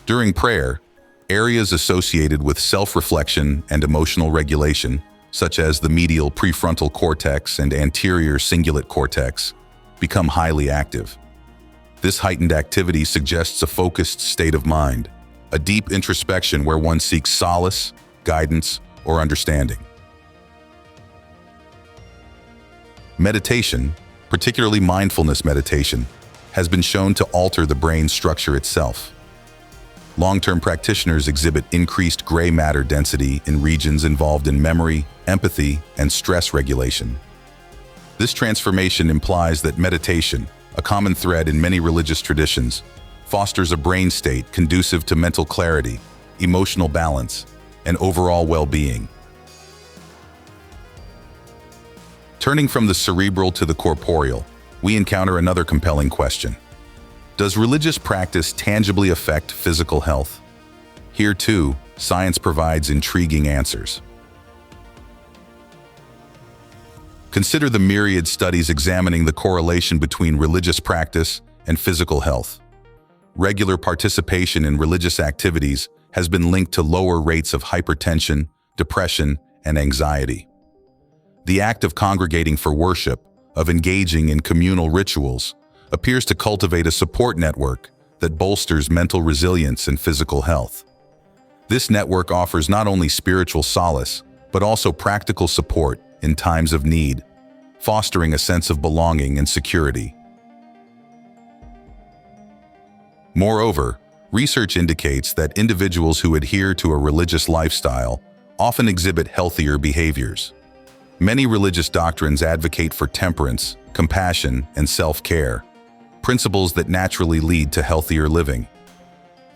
During prayer, areas associated with self-reflection and emotional regulation, such as the medial prefrontal cortex and anterior cingulate cortex, become highly active. This heightened activity suggests a focused state of mind, a deep introspection where one seeks solace, guidance, or understanding. Meditation, particularly mindfulness meditation, has been shown to alter the brain structure itself. Long-term practitioners exhibit increased gray matter density in regions involved in memory, empathy, and stress regulation. This transformation implies that meditation, a common thread in many religious traditions, fosters a brain state conducive to mental clarity, emotional balance, and overall well-being. Turning from the cerebral to the corporeal, we encounter another compelling question. Does religious practice tangibly affect physical health? Here, too, science provides intriguing answers. Consider the myriad studies examining the correlation between religious practice and physical health. Regular participation in religious activities has been linked to lower rates of hypertension, depression, and anxiety. The act of congregating for worship, of engaging in communal rituals, appears to cultivate a support network that bolsters mental resilience and physical health. This network offers not only spiritual solace, but also practical support in times of need, fostering a sense of belonging and security. Moreover, research indicates that individuals who adhere to a religious lifestyle often exhibit healthier behaviors. Many religious doctrines advocate for temperance, compassion, and self-care, principles that naturally lead to healthier living.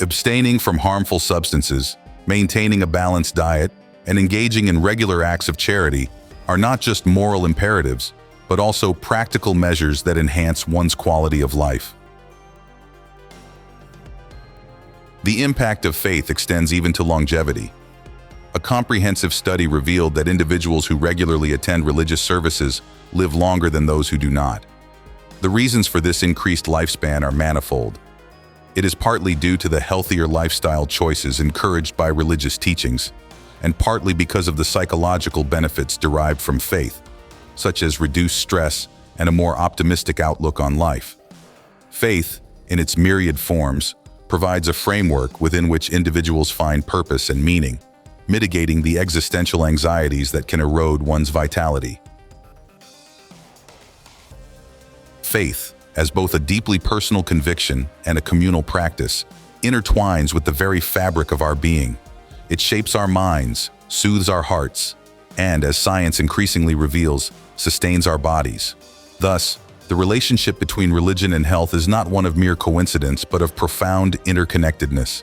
Abstaining from harmful substances, maintaining a balanced diet, and engaging in regular acts of charity are not just moral imperatives, but also practical measures that enhance one's quality of life. The impact of faith extends even to longevity. A comprehensive study revealed that individuals who regularly attend religious services live longer than those who do not. The reasons for this increased lifespan are manifold. It is partly due to the healthier lifestyle choices encouraged by religious teachings, and partly because of the psychological benefits derived from faith, such as reduced stress and a more optimistic outlook on life. Faith, in its myriad forms, provides a framework within which individuals find purpose and meaning, mitigating the existential anxieties that can erode one's vitality. Faith, as both a deeply personal conviction and a communal practice, intertwines with the very fabric of our being. It shapes our minds, soothes our hearts, and, as science increasingly reveals, sustains our bodies. Thus, the relationship between religion and health is not one of mere coincidence, but of profound interconnectedness.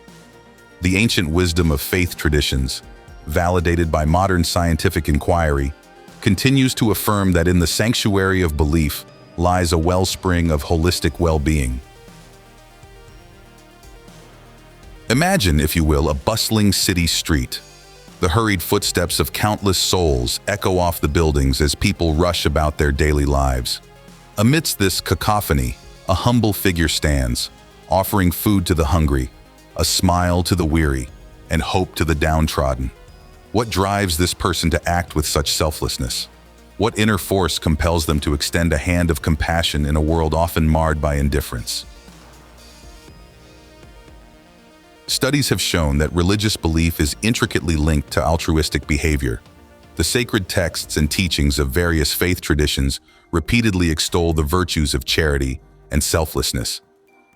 The ancient wisdom of faith traditions, validated by modern scientific inquiry, continues to affirm that in the sanctuary of belief lies a wellspring of holistic well-being. Imagine, if you will, a bustling city street. The hurried footsteps of countless souls echo off the buildings as people rush about their daily lives. Amidst this cacophony, a humble figure stands, offering food to the hungry, a smile to the weary, and hope to the downtrodden. What drives this person to act with such selflessness? What inner force compels them to extend a hand of compassion in a world often marred by indifference? Studies have shown that religious belief is intricately linked to altruistic behavior. The sacred texts and teachings of various faith traditions repeatedly extol the virtues of charity and selflessness.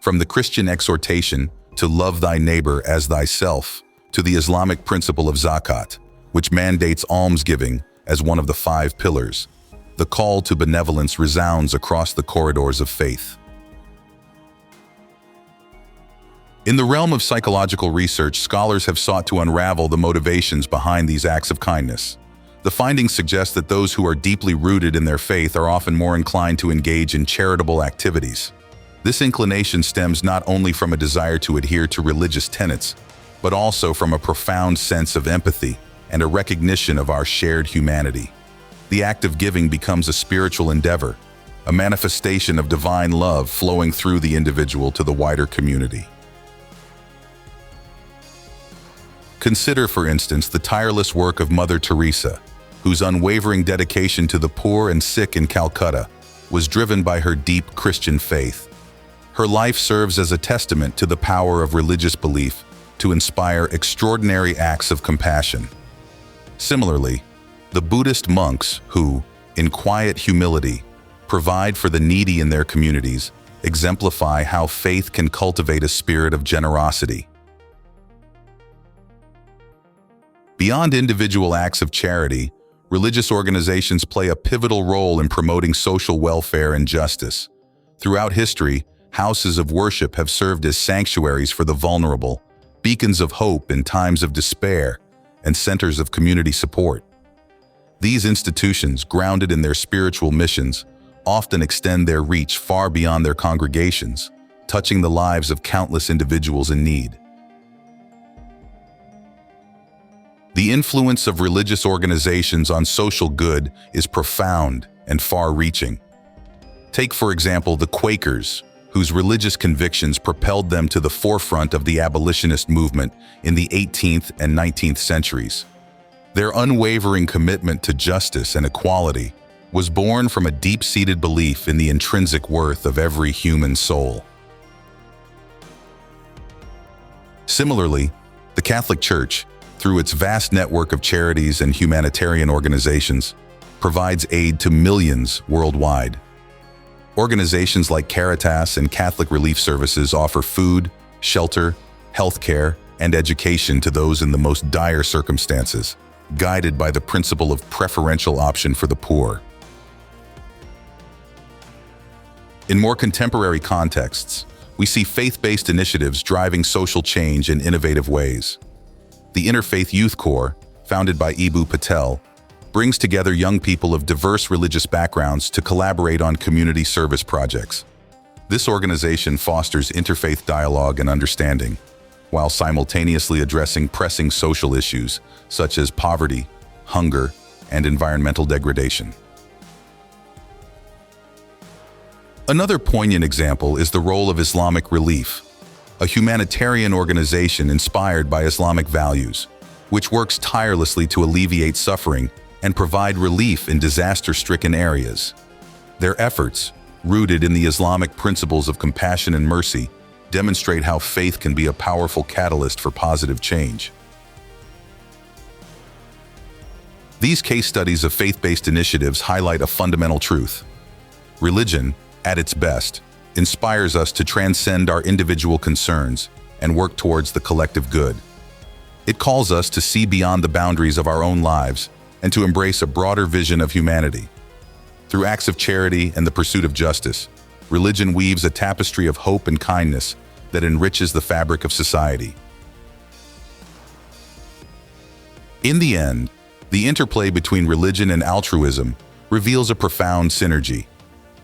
From the Christian exhortation to love thy neighbor as thyself, to the Islamic principle of zakat, which mandates almsgiving as one of the 5 pillars, the call to benevolence resounds across the corridors of faith. In the realm of psychological research, scholars have sought to unravel the motivations behind these acts of kindness. The findings suggest that those who are deeply rooted in their faith are often more inclined to engage in charitable activities. This inclination stems not only from a desire to adhere to religious tenets, but also from a profound sense of empathy and a recognition of our shared humanity. The act of giving becomes a spiritual endeavor, a manifestation of divine love flowing through the individual to the wider community. Consider, for instance, the tireless work of Mother Teresa, whose unwavering dedication to the poor and sick in Calcutta was driven by her deep Christian faith. Her life serves as a testament to the power of religious belief to inspire extraordinary acts of compassion. Similarly, the Buddhist monks who, in quiet humility, provide for the needy in their communities exemplify how faith can cultivate a spirit of generosity. Beyond individual acts of charity, religious organizations play a pivotal role in promoting social welfare and justice. Throughout history, houses of worship have served as sanctuaries for the vulnerable, beacons of hope in times of despair, and centers of community support. These institutions, grounded in their spiritual missions, often extend their reach far beyond their congregations, touching the lives of countless individuals in need. The influence of religious organizations on social good is profound and far-reaching. Take, for example, the Quakers, whose religious convictions propelled them to the forefront of the abolitionist movement in the 18th and 19th centuries. Their unwavering commitment to justice and equality was born from a deep-seated belief in the intrinsic worth of every human soul. Similarly, the Catholic Church, through its vast network of charities and humanitarian organizations, provides aid to millions worldwide. Organizations like Caritas and Catholic Relief Services offer food, shelter, healthcare, and education to those in the most dire circumstances, guided by the principle of preferential option for the poor. In more contemporary contexts, we see faith-based initiatives driving social change in innovative ways. The Interfaith Youth Corps, founded by Ibu Patel, brings together young people of diverse religious backgrounds to collaborate on community service projects. This organization fosters interfaith dialogue and understanding, while simultaneously addressing pressing social issues such as poverty, hunger, and environmental degradation. Another poignant example is the role of Islamic Relief, a humanitarian organization inspired by Islamic values, which works tirelessly to alleviate suffering and provide relief in disaster-stricken areas. Their efforts, rooted in the Islamic principles of compassion and mercy, demonstrate how faith can be a powerful catalyst for positive change. These case studies of faith-based initiatives highlight a fundamental truth. Religion, at its best, inspires us to transcend our individual concerns and work towards the collective good. It calls us to see beyond the boundaries of our own lives and to embrace a broader vision of humanity. Through acts of charity and the pursuit of justice, religion weaves a tapestry of hope and kindness that enriches the fabric of society. In the end, the interplay between religion and altruism reveals a profound synergy.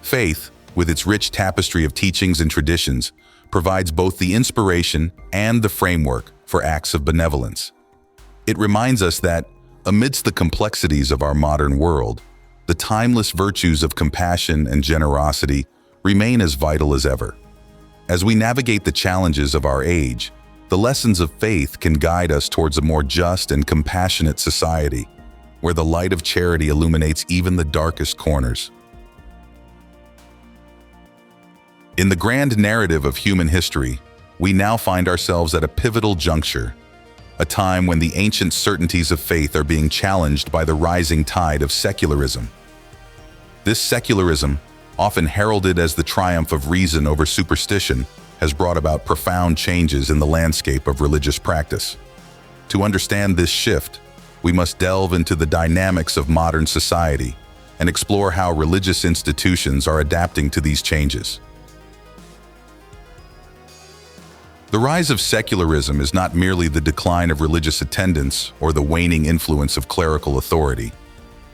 Faith, with its rich tapestry of teachings and traditions, provides both the inspiration and the framework for acts of benevolence. It reminds us that, amidst the complexities of our modern world, the timeless virtues of compassion and generosity remain as vital as ever. As we navigate the challenges of our age, the lessons of faith can guide us towards a more just and compassionate society, where the light of charity illuminates even the darkest corners. In the grand narrative of human history, we now find ourselves at a pivotal juncture, a time when the ancient certainties of faith are being challenged by the rising tide of secularism. This secularism, often heralded as the triumph of reason over superstition, has brought about profound changes in the landscape of religious practice. To understand this shift, we must delve into the dynamics of modern society and explore how religious institutions are adapting to these changes. The rise of secularism is not merely the decline of religious attendance or the waning influence of clerical authority.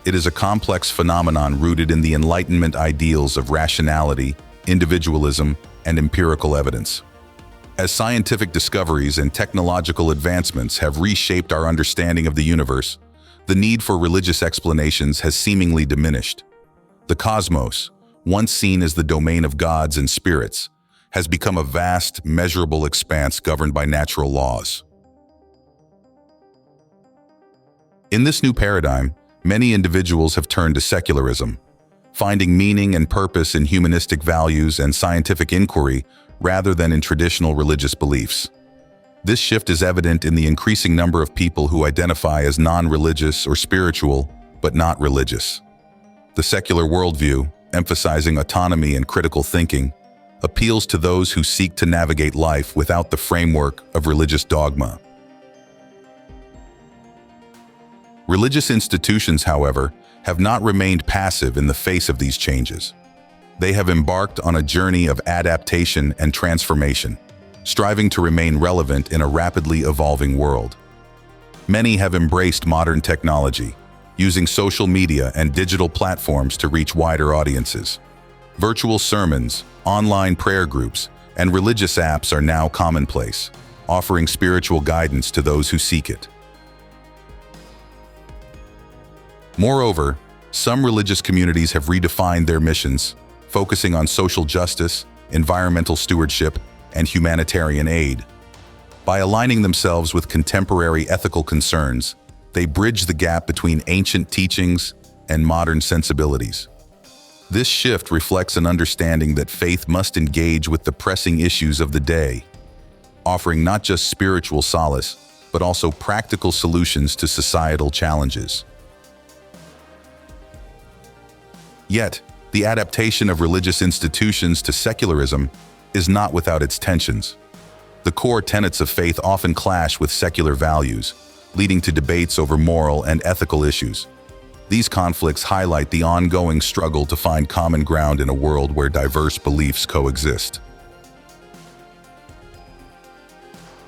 It is a complex phenomenon rooted in the Enlightenment ideals of rationality, individualism, and empirical evidence. As scientific discoveries and technological advancements have reshaped our understanding of the universe, the need for religious explanations has seemingly diminished. The cosmos, once seen as the domain of gods and spirits, has become a vast, measurable expanse governed by natural laws. In this new paradigm, many individuals have turned to secularism, finding meaning and purpose in humanistic values and scientific inquiry rather than in traditional religious beliefs. This shift is evident in the increasing number of people who identify as non-religious or spiritual, but not religious. The secular worldview, emphasizing autonomy and critical thinking, appeals to those who seek to navigate life without the framework of religious dogma. Religious institutions, however, have not remained passive in the face of these changes. They have embarked on a journey of adaptation and transformation, striving to remain relevant in a rapidly evolving world. Many have embraced modern technology, using social media and digital platforms to reach wider audiences. Virtual sermons, online prayer groups, and religious apps are now commonplace, offering spiritual guidance to those who seek it. Moreover, some religious communities have redefined their missions, focusing on social justice, environmental stewardship, and humanitarian aid. By aligning themselves with contemporary ethical concerns, they bridge the gap between ancient teachings and modern sensibilities. This shift reflects an understanding that faith must engage with the pressing issues of the day, offering not just spiritual solace, but also practical solutions to societal challenges. Yet, the adaptation of religious institutions to secularism is not without its tensions. The core tenets of faith often clash with secular values, leading to debates over moral and ethical issues. These conflicts highlight the ongoing struggle to find common ground in a world where diverse beliefs coexist.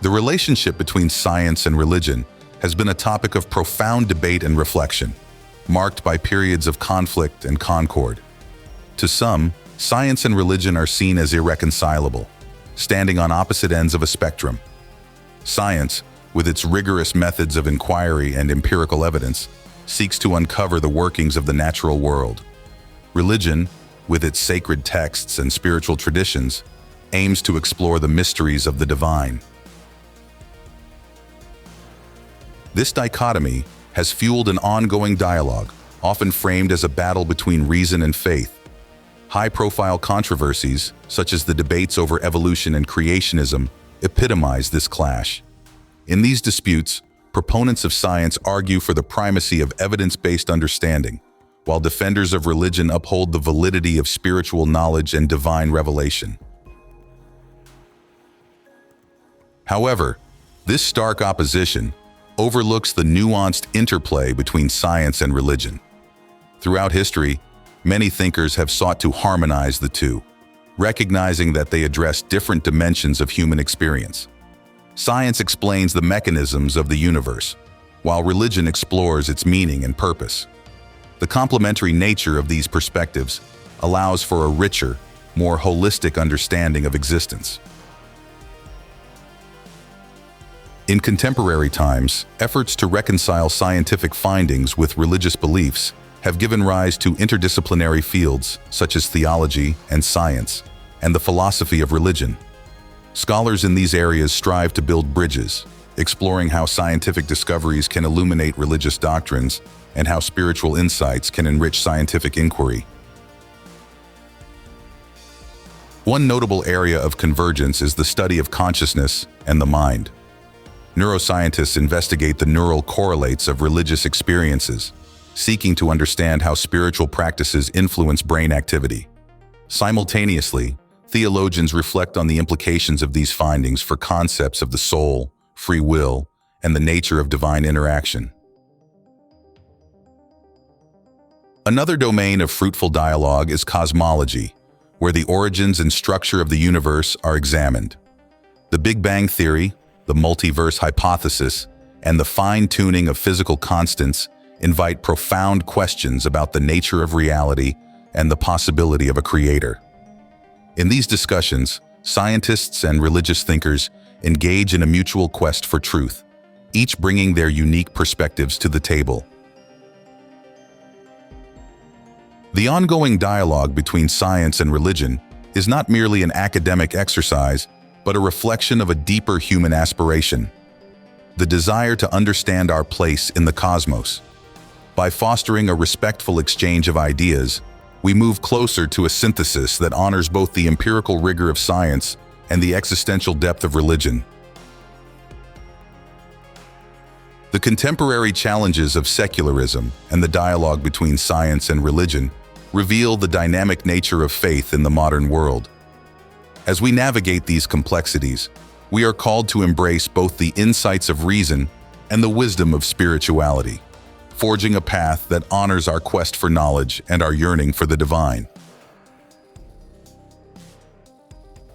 The relationship between science and religion has been a topic of profound debate and reflection, marked by periods of conflict and concord. To some, science and religion are seen as irreconcilable, standing on opposite ends of a spectrum. Science, with its rigorous methods of inquiry and empirical evidence, seeks to uncover the workings of the natural world. Religion, with its sacred texts and spiritual traditions, aims to explore the mysteries of the divine. This dichotomy has fueled an ongoing dialogue, often framed as a battle between reason and faith. High-profile controversies, such as the debates over evolution and creationism, epitomize this clash. In these disputes, proponents of science argue for the primacy of evidence-based understanding, while defenders of religion uphold the validity of spiritual knowledge and divine revelation. However, this stark opposition, overlooks the nuanced interplay between science and religion. Throughout history, many thinkers have sought to harmonize the two, recognizing that they address different dimensions of human experience. Science explains the mechanisms of the universe, while religion explores its meaning and purpose. The complementary nature of these perspectives allows for a richer, more holistic understanding of existence. In contemporary times, efforts to reconcile scientific findings with religious beliefs have given rise to interdisciplinary fields such as theology and science, and the philosophy of religion. Scholars in these areas strive to build bridges, exploring how scientific discoveries can illuminate religious doctrines and how spiritual insights can enrich scientific inquiry. One notable area of convergence is the study of consciousness and the mind. Neuroscientists investigate the neural correlates of religious experiences, seeking to understand how spiritual practices influence brain activity. Simultaneously, theologians reflect on the implications of these findings for concepts of the soul, free will, and the nature of divine interaction. Another domain of fruitful dialogue is cosmology, where the origins and structure of the universe are examined. The Big Bang Theory, the multiverse hypothesis, and the fine-tuning of physical constants invite profound questions about the nature of reality and the possibility of a creator. In these discussions, scientists and religious thinkers engage in a mutual quest for truth, each bringing their unique perspectives to the table. The ongoing dialogue between science and religion is not merely an academic exercise, but a reflection of a deeper human aspiration: the desire to understand our place in the cosmos. By fostering a respectful exchange of ideas, we move closer to a synthesis that honors both the empirical rigor of science and the existential depth of religion. The contemporary challenges of secularism and the dialogue between science and religion reveal the dynamic nature of faith in the modern world. As we navigate these complexities, we are called to embrace both the insights of reason and the wisdom of spirituality, forging a path that honors our quest for knowledge and our yearning for the divine.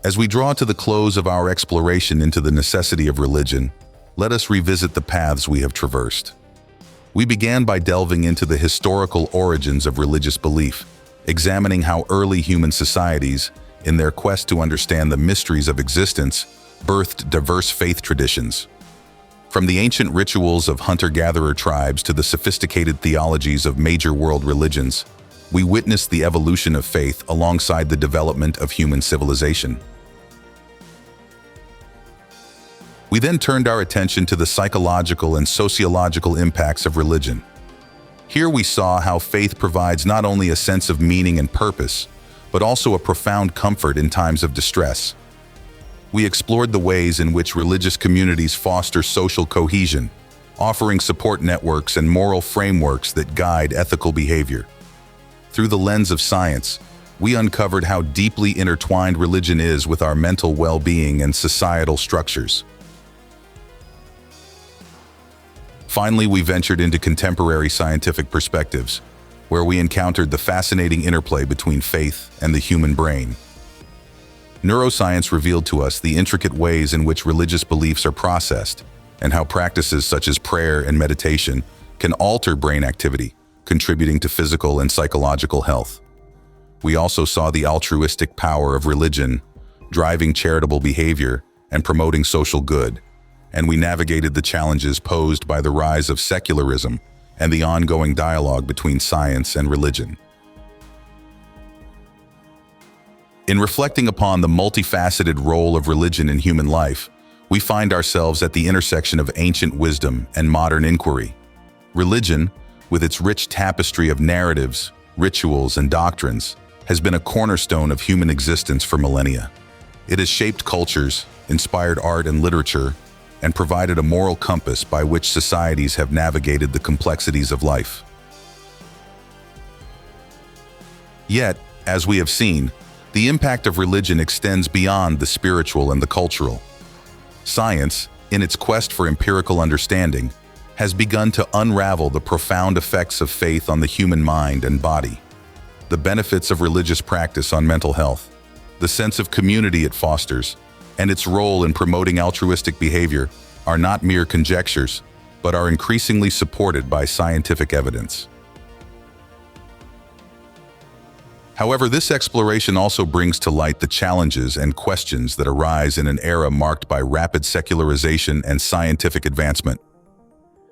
As we draw to the close of our exploration into the necessity of religion, let us revisit the paths we have traversed. We began by delving into the historical origins of religious belief, examining how early human societies, in their quest to understand the mysteries of existence, birthed diverse faith traditions. From the ancient rituals of hunter-gatherer tribes to the sophisticated theologies of major world religions, we witnessed the evolution of faith alongside the development of human civilization. We then turned our attention to the psychological and sociological impacts of religion. Here we saw how faith provides not only a sense of meaning and purpose, but also a profound comfort in times of distress. We explored the ways in which religious communities foster social cohesion, offering support networks and moral frameworks that guide ethical behavior. Through the lens of science, we uncovered how deeply intertwined religion is with our mental well-being and societal structures. Finally, we ventured into contemporary scientific perspectives, where we encountered the fascinating interplay between faith and the human brain. Neuroscience revealed to us the intricate ways in which religious beliefs are processed, and how practices such as prayer and meditation can alter brain activity, contributing to physical and psychological health. We also saw the altruistic power of religion, driving charitable behavior and promoting social good, and we navigated the challenges posed by the rise of secularism and the ongoing dialogue between science and religion. In reflecting upon the multifaceted role of religion in human life, we find ourselves at the intersection of ancient wisdom and modern inquiry. Religion, with its rich tapestry of narratives, rituals, and doctrines, has been a cornerstone of human existence for millennia. It has shaped cultures, inspired art and literature, and provided a moral compass by which societies have navigated the complexities of life. Yet, as we have seen, the impact of religion extends beyond the spiritual and the cultural. Science, in its quest for empirical understanding, has begun to unravel the profound effects of faith on the human mind and body, the benefits of religious practice on mental health, the sense of community it fosters, and its role in promoting altruistic behavior are not mere conjectures, but are increasingly supported by scientific evidence. However, this exploration also brings to light the challenges and questions that arise in an era marked by rapid secularization and scientific advancement.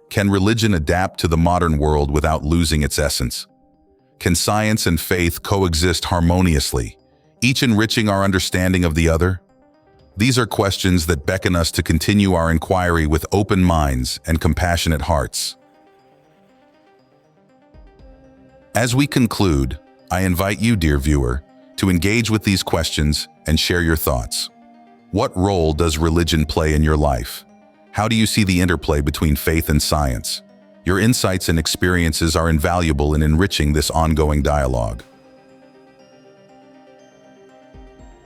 Can religion adapt to the modern world without losing its essence? Can science and faith coexist harmoniously, each enriching our understanding of the other? These are questions that beckon us to continue our inquiry with open minds and compassionate hearts. As we conclude, I invite you, dear viewer, to engage with these questions and share your thoughts. What role does religion play in your life? How do you see the interplay between faith and science? Your insights and experiences are invaluable in enriching this ongoing dialogue.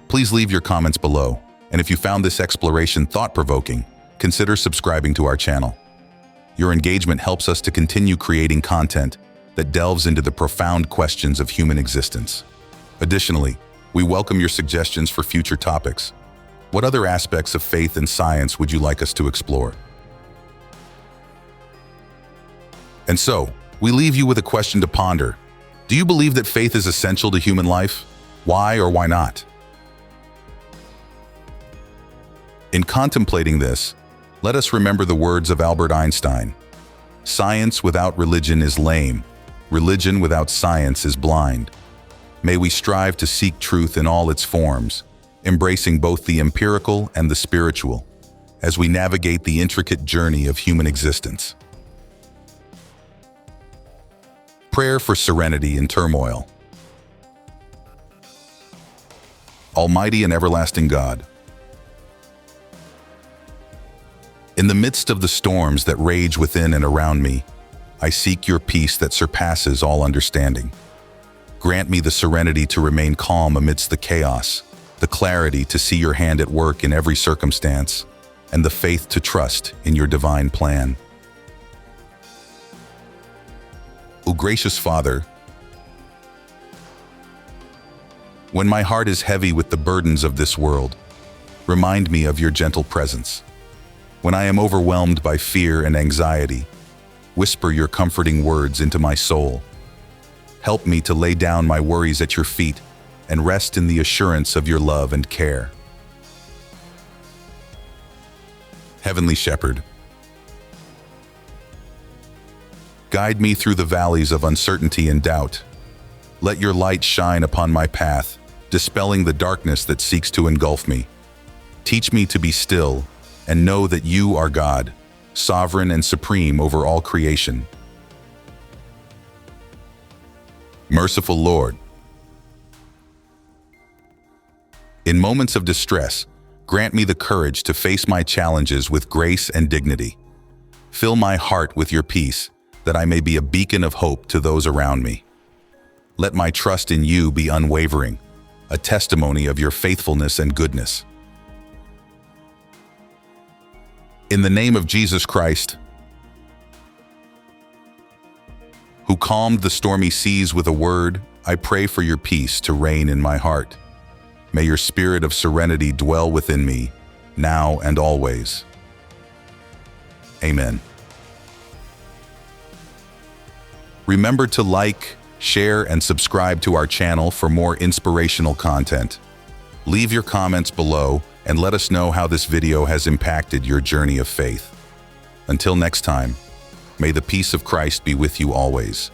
Please leave your comments below, and if you found this exploration thought-provoking, consider subscribing to our channel. Your engagement helps us to continue creating content that delves into the profound questions of human existence. Additionally, we welcome your suggestions for future topics. What other aspects of faith and science would you like us to explore? And so, we leave you with a question to ponder. Do you believe that faith is essential to human life? Why or why not? In contemplating this, let us remember the words of Albert Einstein. Science without religion is lame. Religion without science is blind. May we strive to seek truth in all its forms, embracing both the empirical and the spiritual, as we navigate the intricate journey of human existence. Prayer for serenity in turmoil. Almighty and everlasting God, in the midst of the storms that rage within and around me, I seek your peace that surpasses all understanding. Grant me the serenity to remain calm amidst the chaos, the clarity to see your hand at work in every circumstance, and the faith to trust in your divine plan. O gracious Father, when my heart is heavy with the burdens of this world, remind me of your gentle presence. When I am overwhelmed by fear and anxiety, whisper your comforting words into my soul. Help me to lay down my worries at your feet and rest in the assurance of your love and care. Heavenly Shepherd, guide me through the valleys of uncertainty and doubt. Let your light shine upon my path, dispelling the darkness that seeks to engulf me. Teach me to be still and know that you are God, sovereign and supreme over all creation. Merciful Lord, in moments of distress, grant me the courage to face my challenges with grace and dignity. Fill my heart with your peace, that I may be a beacon of hope to those around me. Let my trust in you be unwavering, a testimony of your faithfulness and goodness. In the name of Jesus Christ, who calmed the stormy seas with a word, I pray for your peace to reign in my heart. May your spirit of serenity dwell within me, now and always. Amen. Remember to like, share, and subscribe to our channel for more inspirational content. Leave your comments below and let us know how this video has impacted your journey of faith. Until next time, may the peace of Christ be with you always.